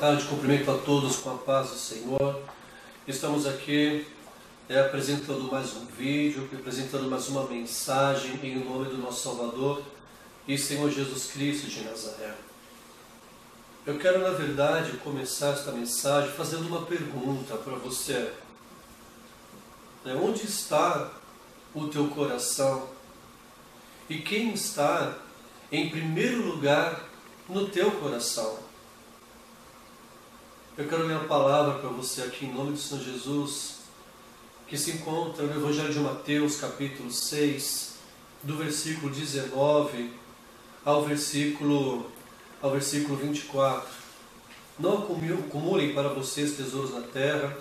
tarde, cumprimento a todos com a paz do Senhor. Estamos aqui apresentando mais um vídeo, apresentando mais uma mensagem em nome do nosso Salvador e Senhor Jesus Cristo de Nazaré. Eu quero, na verdade, começar esta mensagem fazendo uma pergunta para você. Onde está o teu coração? E quem está em primeiro lugar no teu coração? Eu quero ler a palavra para você aqui em nome de Senhor Jesus, que se encontra no Evangelho de Mateus, capítulo 6, do versículo 19 ao versículo 24. Não acumulem para vocês tesouros na terra,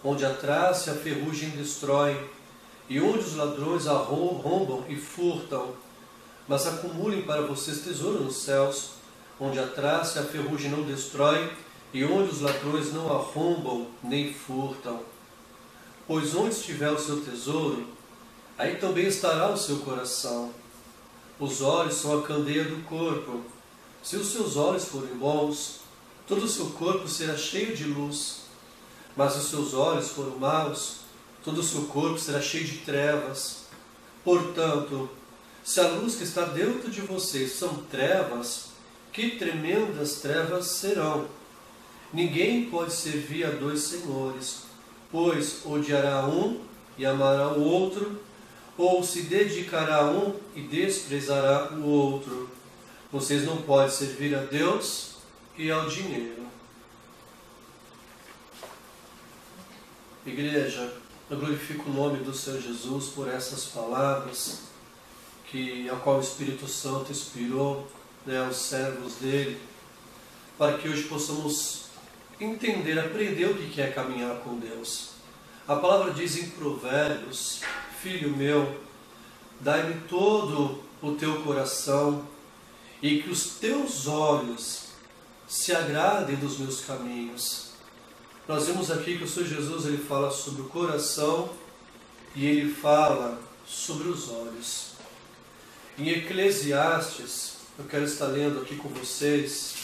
onde a traça e a ferrugem destroem, e onde os ladrões arrombam e furtam. Mas acumulem para vocês tesouros nos céus, onde a traça e a ferrugem não destroem, e onde os ladrões não arrombam nem furtam. Pois onde estiver o seu tesouro, aí também estará o seu coração. Os olhos são a candeia do corpo. Se os seus olhos forem bons, todo o seu corpo será cheio de luz. Mas se os seus olhos forem maus, todo o seu corpo será cheio de trevas. Portanto, se a luz que está dentro de vocês são trevas, que tremendas trevas serão! Ninguém pode servir a dois senhores, pois odiará um e amará o outro, ou se dedicará a um e desprezará o outro. Vocês não podem servir a Deus e ao dinheiro. Igreja, eu glorifico o nome do Senhor Jesus por essas palavras a qual o Espírito Santo inspirou aos servos dele, para que hoje possamos entender, aprender o que é caminhar com Deus. A palavra diz em Provérbios: filho meu, dai-me todo o teu coração, e que os teus olhos se agradem dos meus caminhos. Nós vemos aqui que o Senhor Jesus ele fala sobre o coração e ele fala sobre os olhos. Em Eclesiastes, eu quero estar lendo aqui com vocês,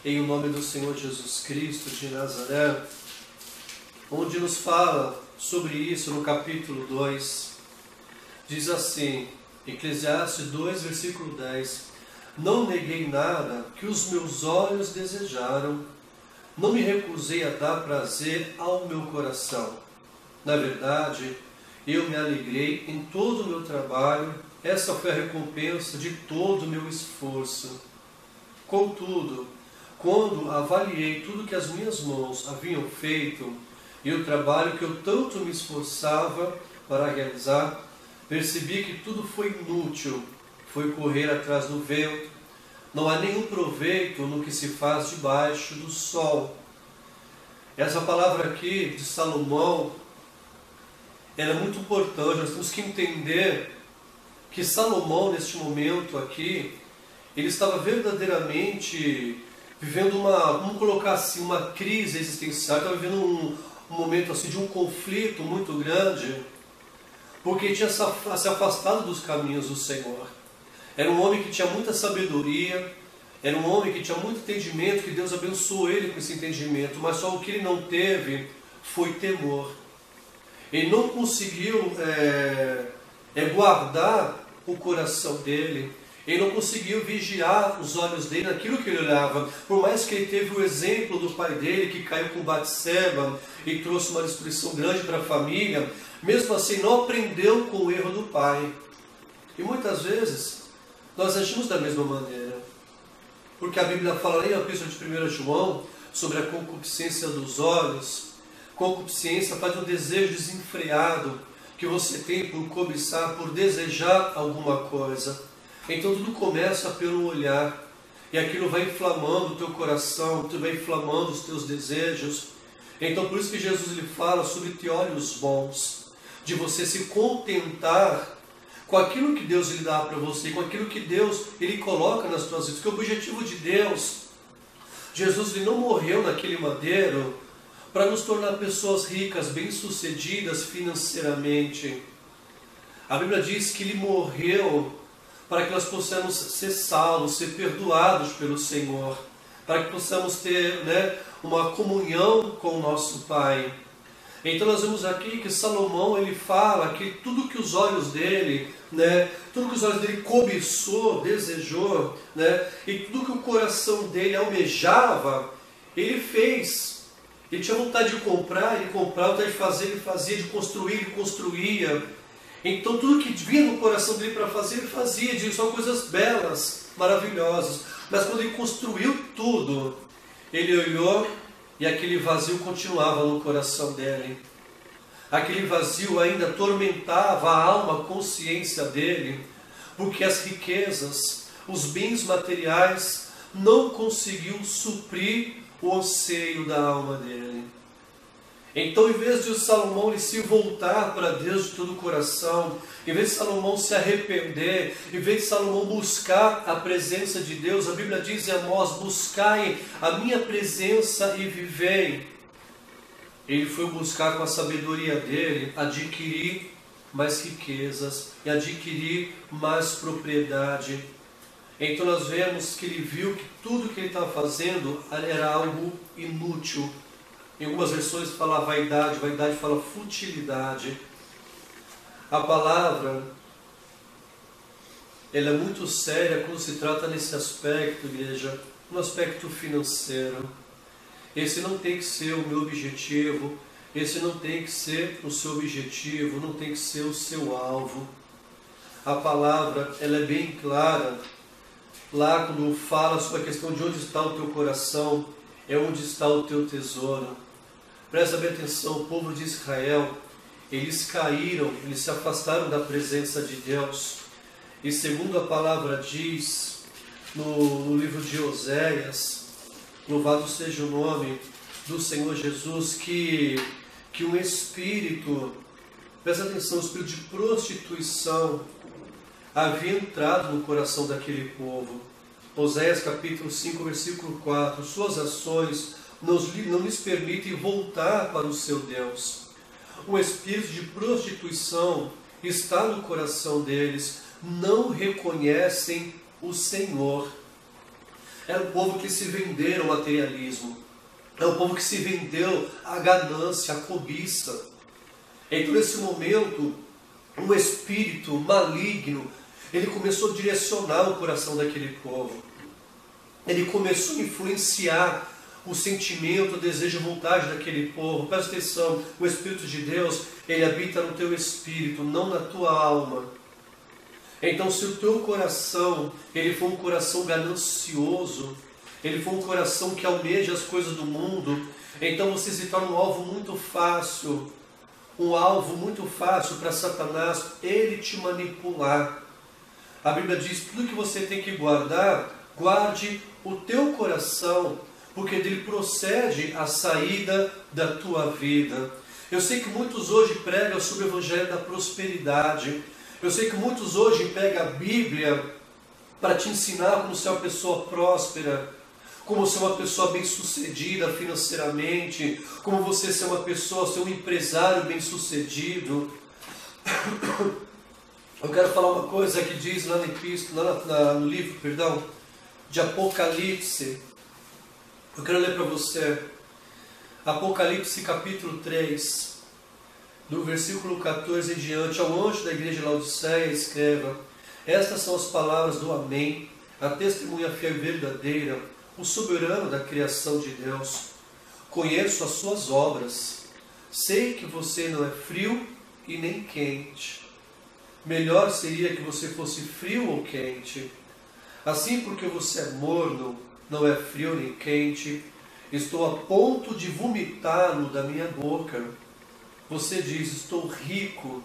em nome do Senhor Jesus Cristo de Nazaré, onde nos fala sobre isso no capítulo 2. Diz assim, Eclesiastes 2, versículo 10: não neguei nada que os meus olhos desejaram, não me recusei a dar prazer ao meu coração. Na verdade, eu me alegrei em todo o meu trabalho, essa foi a recompensa de todo o meu esforço. Contudo, quando avaliei tudo que as minhas mãos haviam feito e o trabalho que eu tanto me esforçava para realizar, percebi que tudo foi inútil, foi correr atrás do vento, não há nenhum proveito no que se faz debaixo do sol. Essa palavra aqui de Salomão, ela é muito importante. Nós temos que entender que Salomão, neste momento aqui, ele estava verdadeiramente vivendo vamos colocar assim, uma crise existencial. Ele estava vivendo um momento assim, de um conflito muito grande, porque ele tinha se afastado dos caminhos do Senhor. Era um homem que tinha muita sabedoria, era um homem que tinha muito entendimento, que Deus abençoou ele com esse entendimento, mas só o que ele não teve foi temor. Ele não conseguiu guardar o coração dele, ele não conseguiu vigiar os olhos dele naquilo que ele olhava. Por mais que ele teve o exemplo do pai dele, que caiu com Batseba e trouxe uma destruição grande para a família, mesmo assim não aprendeu com o erro do pai. E muitas vezes nós agimos da mesma maneira, porque a Bíblia fala aí na epístola de 1 João sobre a concupiscência dos olhos. Concupiscência faz um desejo desenfreado que você tem por cobiçar, por desejar alguma coisa. Então tudo começa pelo olhar, e aquilo vai inflamando o teu coração, vai inflamando os teus desejos. Então por isso que Jesus ele fala sobre ter olhos bons, de você se contentar com aquilo que Deus lhe dá para você, com aquilo que Deus ele coloca nas tuas vidas. Porque o objetivo de Deus, Jesus ele não morreu naquele madeiro para nos tornar pessoas ricas, bem-sucedidas financeiramente. A Bíblia diz que ele morreu para que nós possamos ser salvos, ser perdoados pelo Senhor. para que possamos ter, uma comunhão com o nosso Pai. Então nós vemos aqui que Salomão, ele fala que tudo que os olhos dele, tudo que os olhos dele cobiçou, desejou, e tudo que o coração dele almejava, ele fez. Ele tinha vontade de comprar, ele comprava, vontade de fazer, ele fazia, de construir, ele construía. Então tudo que vinha no coração dele para fazer, ele fazia. São coisas belas, maravilhosas. Mas quando ele construiu tudo, ele olhou e aquele vazio continuava no coração dele. Aquele vazio ainda atormentava a alma, a consciência dele, porque as riquezas, os bens materiais não conseguiam suprir o anseio da alma dele. Então, em vez de Salomão ele se voltar para Deus de todo o coração, em vez de Salomão se arrepender, em vez de Salomão buscar a presença de Deus, a Bíblia diz em Amós: buscai a minha presença e vivei. Ele foi buscar com a sabedoria dele adquirir mais riquezas e adquirir mais propriedade. Então nós vemos que ele viu que tudo que ele estava fazendo era algo inútil. Em algumas versões fala vaidade, vaidade fala futilidade. A palavra, ela é muito séria quando se trata nesse aspecto, igreja, no aspecto financeiro. Esse não tem que ser o meu objetivo, esse não tem que ser o seu objetivo, não tem que ser o seu alvo. A palavra, ela é bem clara, lá quando fala sobre a questão de onde está o teu coração, é onde está o teu tesouro. Presta bem atenção, o povo de Israel, eles caíram, eles se afastaram da presença de Deus. E segundo a palavra diz, no livro de Oséias, louvado seja o nome do Senhor Jesus, que um espírito, presta atenção, um espírito de prostituição havia entrado no coração daquele povo. Oséias capítulo 5, versículo 4, suas ações não lhes permitem voltar para o seu Deus. O espírito de prostituição está no coração deles, não reconhecem o Senhor. É um povo que se vendeu ao materialismo, é um povo que se vendeu à ganância, à cobiça. Então nesse momento, um espírito maligno, ele começou a direcionar o coração daquele povo. Ele começou a influenciar o sentimento, o desejo, a vontade daquele povo. Presta atenção, o Espírito de Deus, ele habita no teu espírito, não na tua alma. Então, se o teu coração, ele for um coração ganancioso, ele for um coração que almeja as coisas do mundo, então você se torna um alvo muito fácil para Satanás, ele te manipular. A Bíblia diz, tudo que você tem que guardar, guarde o teu coração, porque dele procede a saída da tua vida. Eu sei que muitos hoje pregam sobre o evangelho da prosperidade. Eu sei que muitos hoje pegam a Bíblia para te ensinar como ser uma pessoa próspera, como ser uma pessoa bem-sucedida financeiramente, como você ser uma pessoa, ser um empresário bem-sucedido. Eu quero falar uma coisa que diz lá no livro de Apocalipse. Eu quero ler para você Apocalipse capítulo 3, do versículo 14 em diante. Ao anjo da igreja de Laodiceia escreva: estas são as palavras do Amém, a testemunha fiel e verdadeira, o soberano da criação de Deus. Conheço as suas obras, sei que você não é frio e nem quente. Melhor seria que você fosse frio ou quente. Assim, porque você é morno, não é frio nem quente, estou a ponto de vomitá-lo da minha boca. Você diz, estou rico,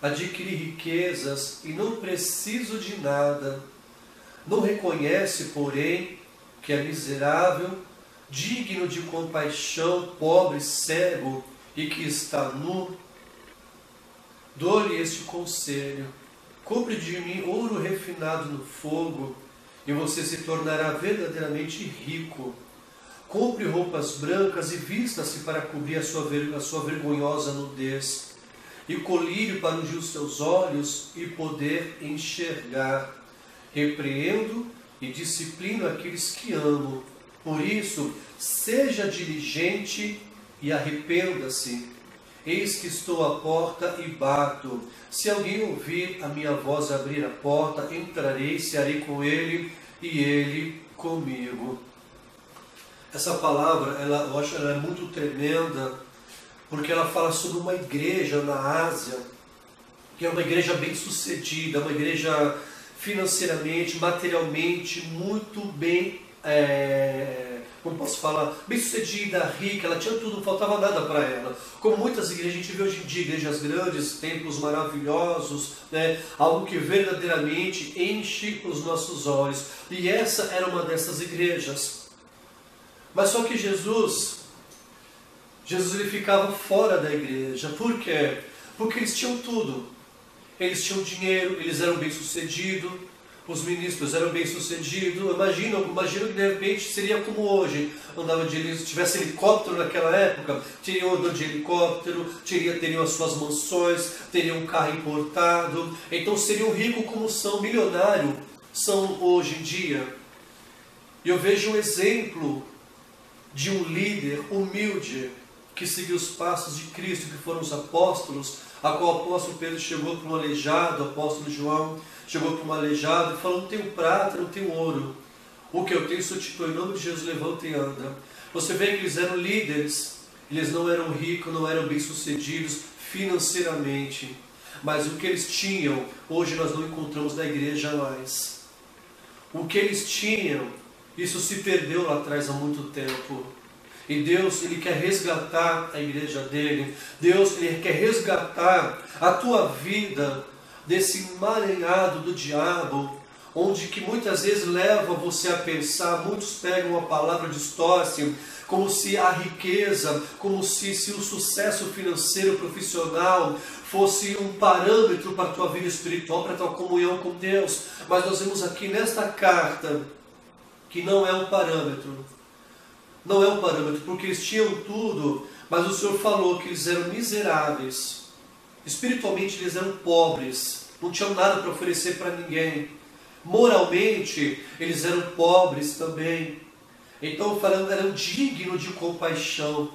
adquiri riquezas e não preciso de nada. Não reconhece, porém, que é miserável, digno de compaixão, pobre, cego e que está nu? Dou-lhe este conselho: compre de mim ouro refinado no fogo, e você se tornará verdadeiramente rico. Compre roupas brancas e vista-se para cobrir a sua vergonhosa nudez, e colírio para ungir os seus olhos e poder enxergar. Repreendo e disciplino aqueles que amo. Por isso, seja diligente e arrependa-se. Eis que estou à porta e bato. Se alguém ouvir a minha voz e abrir a porta, entrarei e cearei com ele e ele comigo. Essa palavra, eu acho ela é muito tremenda, porque ela fala sobre uma igreja na Ásia, que é uma igreja bem sucedida, uma igreja financeiramente, materialmente, muito bem, como posso falar, bem sucedida, rica, ela tinha tudo, não faltava nada para ela. Como muitas igrejas, a gente vê hoje em dia, igrejas grandes, templos maravilhosos, né? Algo que verdadeiramente enche os nossos olhos. E essa era uma dessas igrejas. Mas só que Jesus ele ficava fora da igreja. Por quê? Porque eles tinham tudo. Eles tinham dinheiro, eles eram bem-sucedidos, os ministros eram bem-sucedidos. Imagina que de repente seria como hoje. Se tivesse helicóptero naquela época, teriam andando de helicóptero, teriam as suas mansões, teriam um carro importado. Então seriam ricos como são, milionários são hoje em dia. E eu vejo um exemplo de um líder humilde que seguiu os passos de Cristo, que foram os apóstolos, a qual o apóstolo Pedro chegou para um aleijado, o apóstolo João chegou para um aleijado e falou: não tenho prata, não tenho ouro, o que eu tenho substitui, em nome de Jesus, levanta e anda. Você vê que eles eram líderes, eles não eram ricos, não eram bem-sucedidos financeiramente, mas o que eles tinham, hoje nós não encontramos na igreja mais. O que eles tinham, isso se perdeu lá atrás há muito tempo. E Deus, Ele quer resgatar a igreja dele. Deus, Ele quer resgatar a tua vida desse emaranhado do diabo, onde que muitas vezes leva você a pensar, muitos pegam a palavra, distorcem, como se a riqueza, como se o sucesso financeiro, profissional, fosse um parâmetro para a tua vida espiritual, para a tua comunhão com Deus. Mas nós vemos aqui nesta carta que não é um parâmetro. Não é um parâmetro, porque eles tinham tudo, mas o Senhor falou que eles eram miseráveis. Espiritualmente eles eram pobres, não tinham nada para oferecer para ninguém. Moralmente eles eram pobres também. Então falando, eram dignos de compaixão.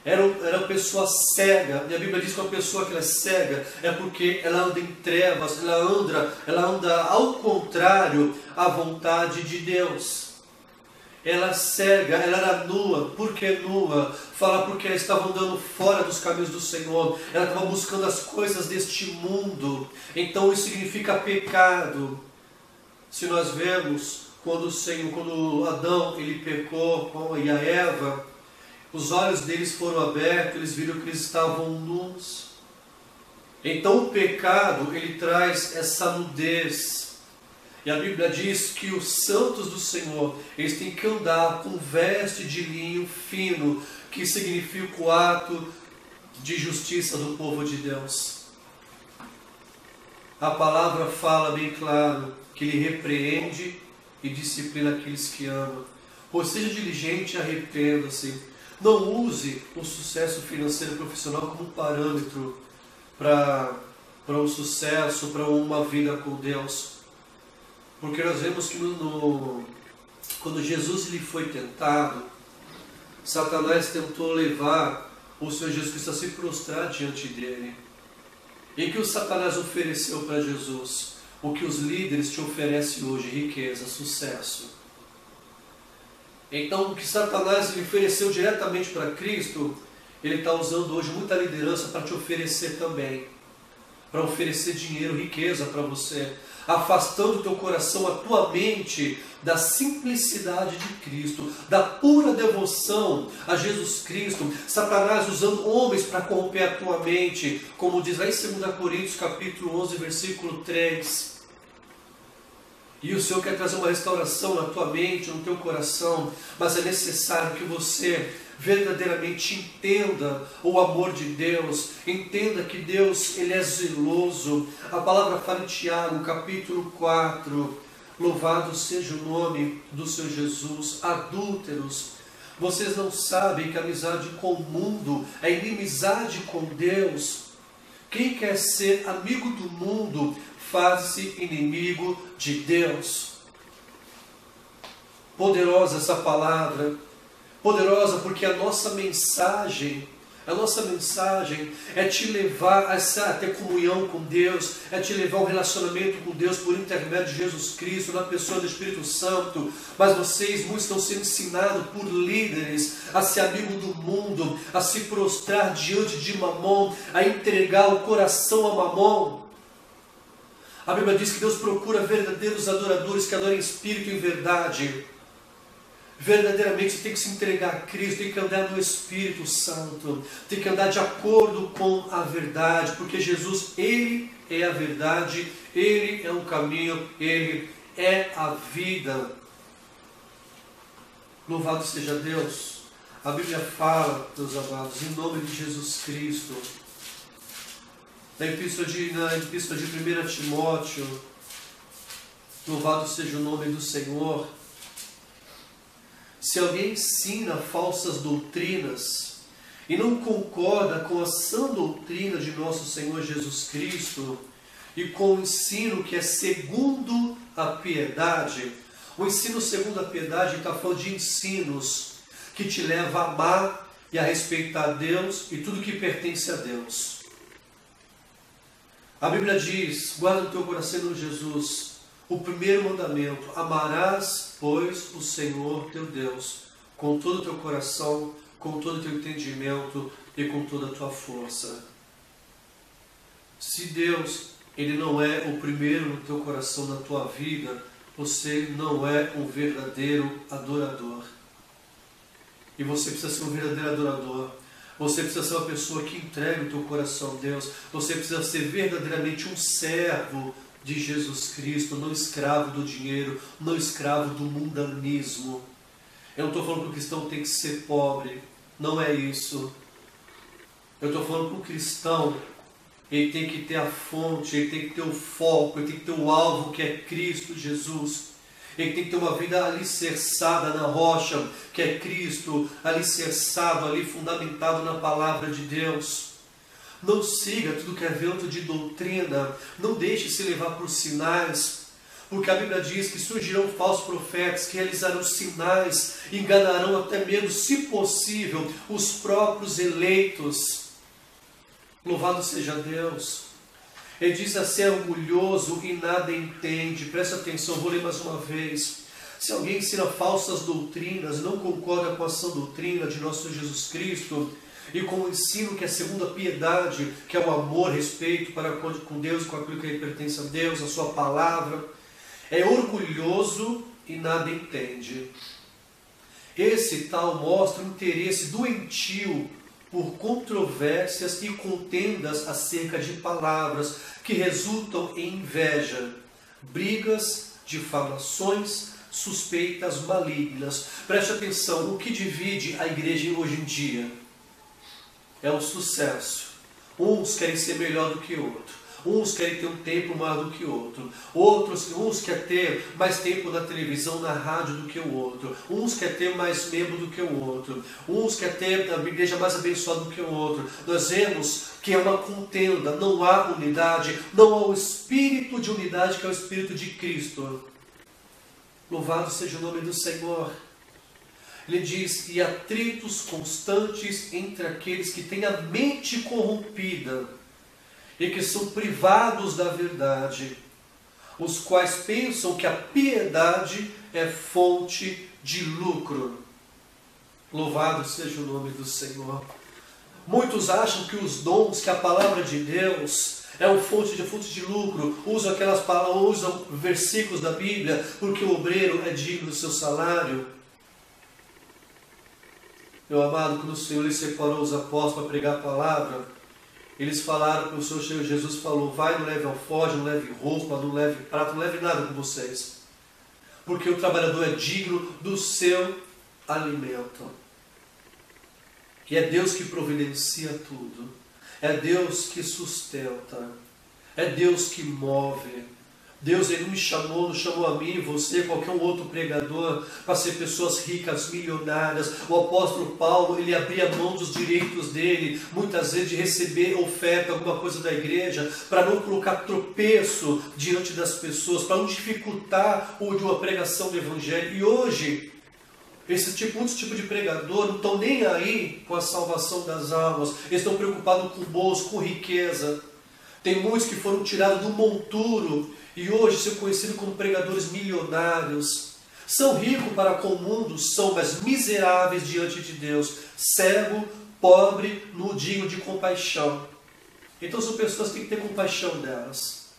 Era pessoa cega, e a Bíblia diz que uma pessoa que ela é cega é porque ela anda em trevas, ela anda ao contrário à vontade de Deus. Ela cega, ela era nua. Por que nua? Fala porque ela estava andando fora dos caminhos do Senhor. Ela estava buscando as coisas deste mundo. Então isso significa pecado. Se nós vemos quando Adão ele pecou e a Eva, os olhos deles foram abertos, eles viram que eles estavam nus. Então o pecado ele traz essa nudez. E a Bíblia diz que os santos do Senhor, eles têm que andar com veste de linho fino, que significa o ato de justiça do povo de Deus. A palavra fala bem claro que Ele repreende e disciplina aqueles que amam. Pois seja diligente e arrependa-se. Não use o sucesso financeiro e profissional como parâmetro para o sucesso, para uma vida com Deus. Porque nós vemos que quando Jesus ele foi tentado, Satanás tentou levar o Senhor Jesus Cristo a se prostrar diante dele. E que o Satanás ofereceu para Jesus? O que os líderes te oferecem hoje: riqueza, sucesso. Então o que Satanás ele ofereceu diretamente para Cristo, ele está usando hoje muita liderança para te oferecer também. Para oferecer dinheiro, riqueza para você, afastando o teu coração, a tua mente da simplicidade de Cristo, da pura devoção a Jesus Cristo. Satanás usando homens para corromper a tua mente, como diz lá em 2 Coríntios capítulo 11, versículo 3. E o Senhor quer trazer uma restauração na tua mente, no teu coração, mas é necessário que você verdadeiramente entenda o amor de Deus, entenda que Deus ele é zeloso. A palavra fala em Tiago, capítulo 4, louvado seja o nome do Senhor Jesus. Adúlteros, vocês não sabem que a amizade com o mundo é inimizade com Deus? Quem quer ser amigo do mundo, faz-se inimigo de Deus. Poderosa essa palavra, poderosa porque a nossa mensagem é te levar a ter comunhão com Deus, é te levar a um relacionamento com Deus por intermédio de Jesus Cristo, na pessoa do Espírito Santo. Mas vocês, muitos, estão sendo ensinados por líderes a ser amigo do mundo, a se prostrar diante de Mamon, a entregar o coração a Mamon. A Bíblia diz que Deus procura verdadeiros adoradores que adorem em espírito e em verdade. Verdadeiramente você tem que se entregar a Cristo, tem que andar no Espírito Santo, tem que andar de acordo com a verdade, porque Jesus, Ele é a verdade, Ele é o caminho, Ele é a vida. Louvado seja Deus. A Bíblia fala, meus amados, em nome de Jesus Cristo, na epístola de 1 Timóteo, louvado seja o nome do Senhor. Se alguém ensina falsas doutrinas e não concorda com a sã doutrina de nosso Senhor Jesus Cristo e com o ensino que é segundo a piedade, o ensino segundo a piedade está falando de ensinos que te levam a amar e a respeitar Deus e tudo que pertence a Deus. A Bíblia diz, guarda no teu coração, Jesus, o primeiro mandamento: amarás, pois, o Senhor teu Deus, com todo o teu coração, com todo o teu entendimento e com toda a tua força. Se Deus, Ele não é o primeiro no teu coração, na tua vida, você não é um verdadeiro adorador. E você precisa ser um verdadeiro adorador. Você precisa ser uma pessoa que entrega o teu coração a Deus. Você precisa ser verdadeiramente um servo de Jesus Cristo, não escravo do dinheiro, não escravo do mundanismo. Eu não estou falando que o cristão tem que ser pobre, não é isso. Eu estou falando que o cristão, ele tem que ter a fonte, ele tem que ter o foco, ele tem que ter o alvo que é Cristo Jesus. Ele tem que ter uma vida alicerçada na rocha, que é Cristo, alicerçado ali, fundamentado na palavra de Deus. Não siga tudo que é vento de doutrina, não deixe se levar por sinais, porque a Bíblia diz que surgirão falsos profetas que realizarão sinais, enganarão até mesmo, se possível, os próprios eleitos. Louvado seja Deus. Ele diz assim: é orgulhoso e nada entende. Presta atenção, vou ler mais uma vez. Se alguém ensina falsas doutrinas, não concorda com a sã doutrina de nosso Senhor Jesus Cristo, e com o ensino que é segundo a piedade, que é o amor, respeito para com Deus e com aquilo que pertence a Deus, a sua palavra, é orgulhoso e nada entende. Esse tal mostra o interesse doentio por controvérsias e contendas acerca de palavras que resultam em inveja, brigas, difamações, suspeitas malignas. Preste atenção, o que divide a igreja hoje em dia é o sucesso. Uns querem ser melhor do que outro. Uns querem ter um tempo maior do que outro. Uns querem ter mais tempo na televisão, na rádio do que o outro. Uns querem ter mais membro do que o outro. Uns querem ter a igreja mais abençoada do que o outro. Nós vemos que é uma contenda, não há unidade, não há o espírito de unidade que é o espírito de Cristo. Louvado seja o nome do Senhor. Ele diz: e atritos constantes entre aqueles que têm a mente corrompida e que são privados da verdade, os quais pensam que a piedade é fonte de lucro. Louvado seja o nome do Senhor. Muitos acham que os dons, que a palavra de Deus é uma fonte de lucro, usam aquelas palavras, usam versículos da Bíblia, porque o obreiro é digno do seu salário. Meu amado, quando o Senhor lhe separou os apóstolos para pregar a palavra, eles falaram que o Senhor Jesus falou: vai, não leve alforje, não leve roupa, não leve prata, não leve nada com vocês, porque o trabalhador é digno do seu alimento. E é Deus que providencia tudo, é Deus que sustenta, é Deus que move. Deus, Ele não chamou a mim, você, qualquer outro pregador, para ser pessoas ricas, milionárias. O apóstolo Paulo, ele abria mão dos direitos dele, muitas vezes de receber oferta, alguma coisa da igreja, para não colocar tropeço diante das pessoas, para não dificultar uma pregação do evangelho. E hoje, muitos tipos de pregador não estão nem aí com a salvação das almas, eles estão preocupados com o bolso, com riqueza. Tem muitos que foram tirados do monturo e hoje são conhecidos como pregadores milionários. São ricos para com o mundo, são, mas miseráveis diante de Deus. Cego, pobre, no digno de compaixão. Então são pessoas que têm que ter compaixão delas.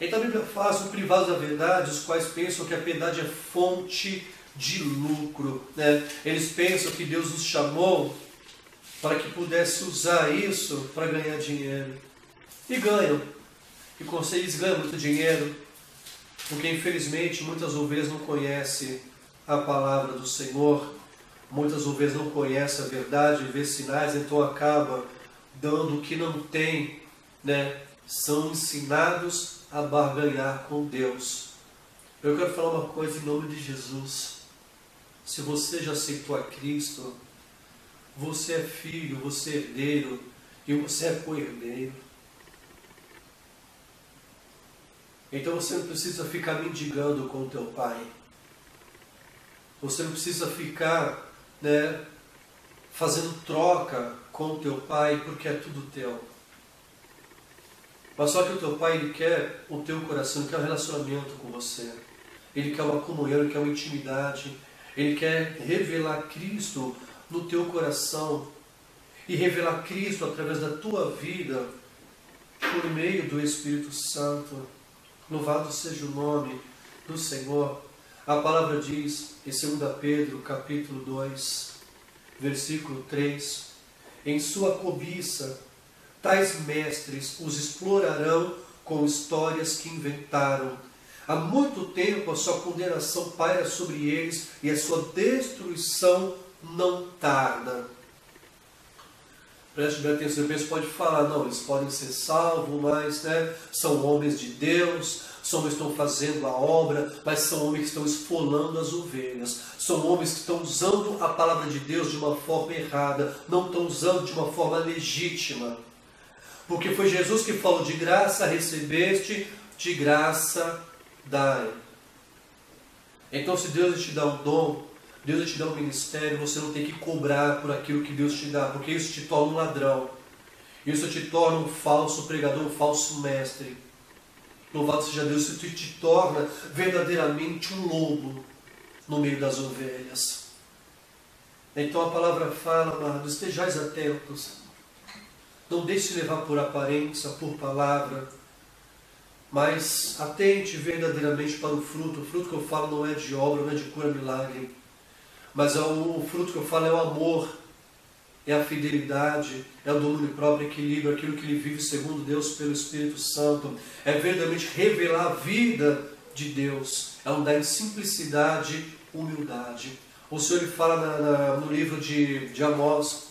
Então a Bíblia fala sobre privados da verdade, os quais pensam que a piedade é fonte de lucro, né? Eles pensam que Deus os chamou para que pudesse usar isso para ganhar dinheiro. E ganham. E com eles ganham muito dinheiro, porque infelizmente muitas ovelhas não conhecem a palavra do Senhor, muitas ovelhas não conhecem a verdade, vê sinais, então acaba dando o que não tem, né? São ensinados a barganhar com Deus. Eu quero falar uma coisa em nome de Jesus. Se você já aceitou a Cristo, você é filho, você é herdeiro e você é co-herdeiro. Então você não precisa ficar mendigando com o teu pai. Você não precisa ficar, né, fazendo troca com o teu pai, porque é tudo teu. Mas só que o teu pai, ele quer o teu coração, ele quer um relacionamento com você. Ele quer uma comunhão, ele quer uma intimidade. Ele quer revelar Cristo no teu coração. E revelar Cristo através da tua vida, por meio do Espírito Santo. Louvado seja o nome do Senhor. A palavra diz, em 2 Pedro, capítulo 2, versículo 3, em sua cobiça, tais mestres os explorarão com histórias que inventaram. Há muito tempo a sua condenação paira sobre eles e a sua destruição não tarda. Preste bem atenção, você pode falar, não, eles podem ser salvos, mas, né, são homens de Deus, são homens que estão fazendo a obra, mas são homens que estão esfolando as ovelhas, são homens que estão usando a palavra de Deus de uma forma errada, não estão usando de uma forma legítima. Porque foi Jesus que falou, de graça recebeste, de graça dai. Então se Deus te dá um dom, Deus te dá um ministério, você não tem que cobrar por aquilo que Deus te dá, porque isso te torna um ladrão. Isso te torna um falso pregador, um falso mestre. Louvado seja Deus, isso te torna verdadeiramente um lobo no meio das ovelhas. Então a palavra fala, amados, estejais atentos. Não deixe se levar por aparência, por palavra, mas atente verdadeiramente para o fruto. O fruto que eu falo não é de obra, não é de cura, milagre. Mas o fruto que eu falo é o amor, é a fidelidade, é o domínio próprio, equilíbrio, aquilo que ele vive segundo Deus pelo Espírito Santo. É verdadeiramente revelar a vida de Deus. É andar em simplicidade, humildade. O Senhor ele fala no livro de Amós.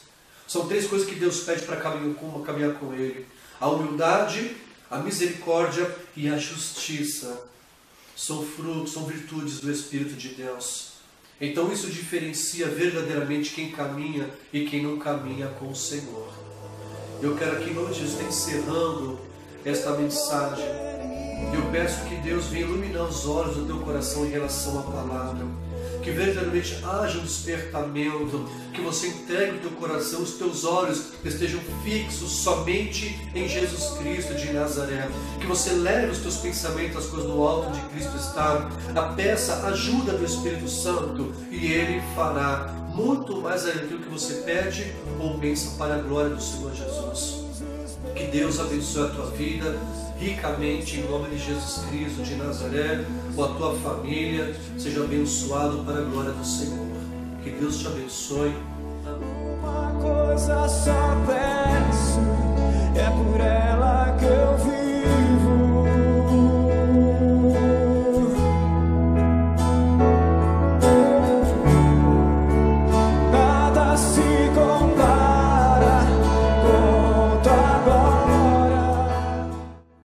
São 3 coisas que Deus pede para caminhar com Ele. A humildade, a misericórdia e a justiça. São frutos, são virtudes do Espírito de Deus. Então isso diferencia verdadeiramente quem caminha e quem não caminha com o Senhor. Eu quero aqui em nome de Jesus estar encerrando esta mensagem. Eu peço que Deus venha iluminar os olhos do teu coração em relação à palavra. Que verdadeiramente haja um despertamento, que você entregue o teu coração, os teus olhos estejam fixos somente em Jesus Cristo de Nazaré. Que você leve os teus pensamentos às coisas do alto onde Cristo está. Peça ajuda do Espírito Santo e Ele fará muito mais além daquilo que você pede ou pensa para a glória do Senhor Jesus. Que Deus abençoe a tua vida ricamente, em nome de Jesus Cristo de Nazaré, ou a tua família seja abençoado para a glória do Senhor. Que Deus te abençoe. Uma coisa só peço, é por ela que eu vivo.